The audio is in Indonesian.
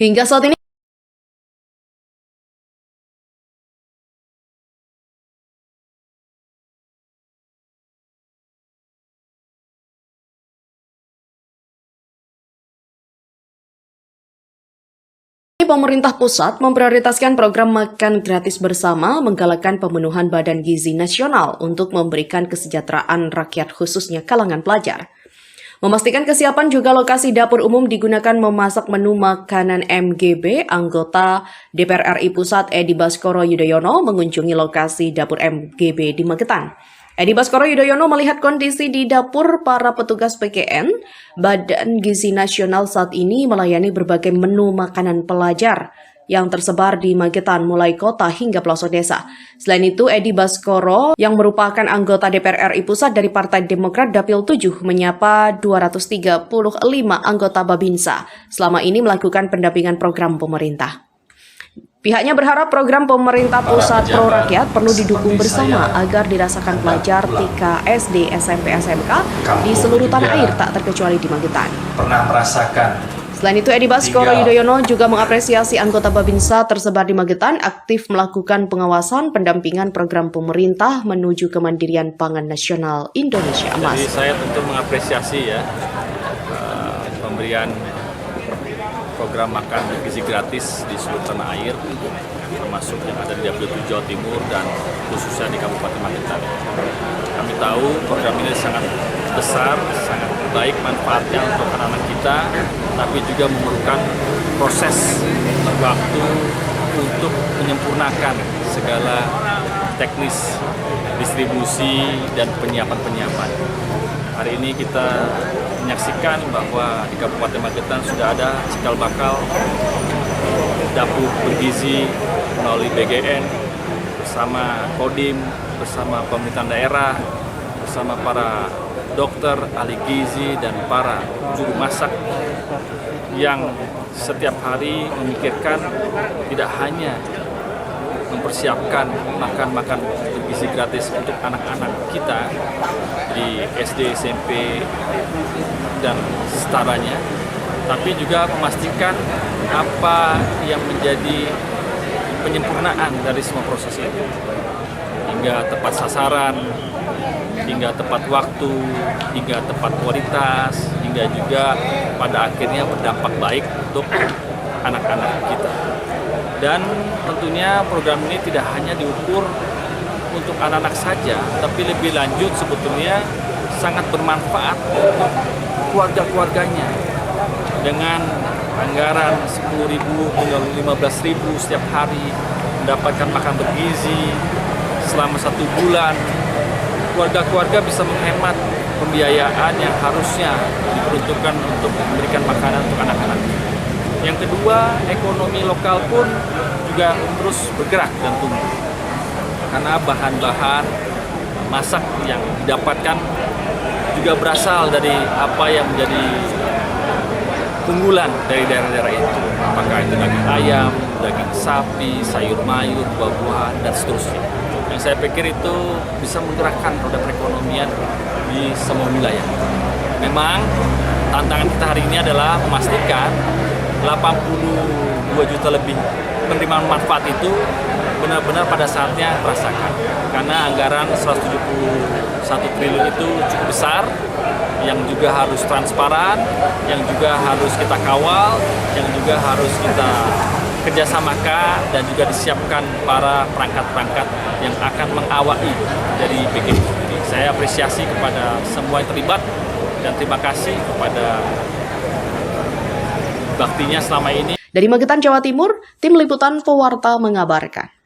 Hingga saat ini pemerintah pusat memprioritaskan program makan gratis bersama menggalakkan pemenuhan badan gizi nasional untuk memberikan kesejahteraan rakyat khususnya kalangan pelajar. Memastikan kesiapan juga lokasi dapur umum digunakan memasak menu makanan MGB, anggota DPR RI Pusat Edi Baskoro Yudhoyono mengunjungi lokasi dapur MGB di Magetan. Edi Baskoro Yudhoyono melihat kondisi di dapur para petugas PGN, Badan Gizi Nasional saat ini melayani berbagai menu makanan pelajar yang tersebar di Magetan mulai kota hingga pelosok desa. Selain itu, Edi Baskoro yang merupakan anggota DPR RI Pusat dari Partai Demokrat Dapil 7 menyapa 235 anggota Babinsa selama ini melakukan pendampingan program pemerintah. Pihaknya berharap program pemerintah pusat pro rakyat perlu didukung bersama agar dirasakan pelajar TK, SD, SMP, SMK di seluruh tanah air tak terkecuali di Magetan. Pernah merasakan. Selain itu, Edi Baskoro Yudhoyono juga mengapresiasi anggota Babinsa tersebar di Magetan aktif melakukan pengawasan pendampingan program pemerintah menuju kemandirian pangan nasional Indonesia Emas. Jadi saya tentu mengapresiasi pemberian program makan gizi gratis di seluruh tanah air, termasuk yang ada di Dapil 7 Jawa Timur dan khususnya di Kabupaten Magetan. Kami tahu program ini sangat besar, sangat baik manfaatnya untuk anak-anak kita, tapi juga memerlukan proses waktu untuk menyempurnakan segala teknis distribusi dan penyiapan. Hari ini kita menyaksikan bahwa di Kabupaten Magetan sudah ada cikal bakal dapur bergizi melalui BGN bersama Kodim, bersama pemerintahan daerah, bersama para dokter, ahli gizi, dan para juru masak yang setiap hari memikirkan tidak hanya mempersiapkan makan bergizi gratis untuk anak-anak kita di SD, SMP, dan setaranya, tapi juga memastikan apa yang menjadi penyempurnaan dari semua proses itu, hingga tepat sasaran, hingga tepat waktu, hingga tepat kualitas, hingga juga pada akhirnya berdampak baik untuk anak-anak kita. Dan tentunya program ini tidak hanya diukur untuk anak-anak saja, tapi lebih lanjut sebetulnya sangat bermanfaat untuk keluarga-keluarganya. Dengan anggaran 10.000 hingga 15.000 setiap hari, mendapatkan makan bergizi selama 1 bulan, keluarga-keluarga bisa menghemat pembiayaan yang harusnya diperuntukkan untuk memberikan makanan untuk anak-anak. Yang kedua, ekonomi lokal pun juga terus bergerak dan tumbuh. Karena bahan-bahan masak yang didapatkan juga berasal dari apa yang menjadi unggulan dari daerah-daerah itu. Apakah itu daging ayam, daging sapi, sayur mayur, buah-buahan, dan seterusnya. Yang saya pikir itu bisa menggerakkan roda perekonomian di semua wilayah. Memang tantangan kita hari ini adalah memastikan 82 juta lebih penerimaan manfaat itu benar-benar pada saatnya terasakan. Karena anggaran 171 triliun itu cukup besar, yang juga harus transparan, yang juga harus kita kawal, yang juga harus kita kerjasamakan, dan juga disiapkan para perangkat-perangkat yang akan mengawali dari BGN sendiri. Saya apresiasi kepada semua yang terlibat dan terima kasih kepada baktinya selama ini. Dari Magetan, Jawa Timur, Tim Liputan Pewarta mengabarkan.